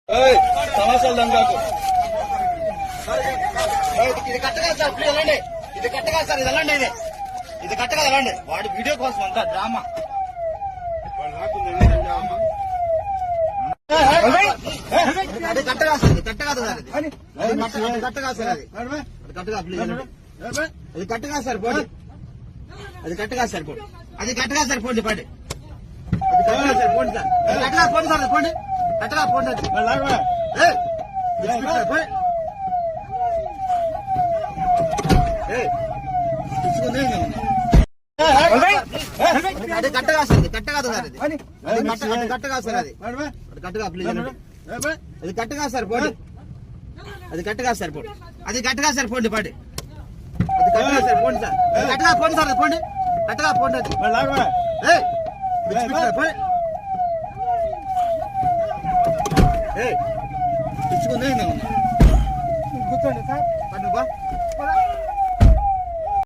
సమస్యలు దంగాకు ఇది కట్టగా sir please వెళ్ళండి. ఇది కట్టగా సార్ ఇది వెళ్ళండి. ఇది కట్టగా వెళ్ళండి. వాడి వీడియో కోసం అంతా డ్రామా. అది కట్టగా సార్ ఇది కట్టగా సార్ అది కట్టగా సార్ అది కట్టగా ప్లీజ్ వెళ్ళండి. అది కట్టగా సార్ పోండి. అది కట్టగా సార్ పోండి. అది కట్టగా సార్ పోండి పడి. అది కట్టగా సార్ పోండి సార్. అది కట్టగా పోండి సార్ పోండి. కట్టగా పోండి అది కట్టగా సార్ ఇది కట్టగా సార్ అది కట్టగా సార్ అది కట్టగా ప్లీజ్ అది కట్టగా సార్ పోండి. అది కట్టగా సార్ పోండి. అది కట్టగా సార్ పోండి పడి. అది కట్టగా సార్ పోండి సార్. కట్టగా పోండి సార్ పోండి. కట్టగా పోండి కూర్చోండి సార్.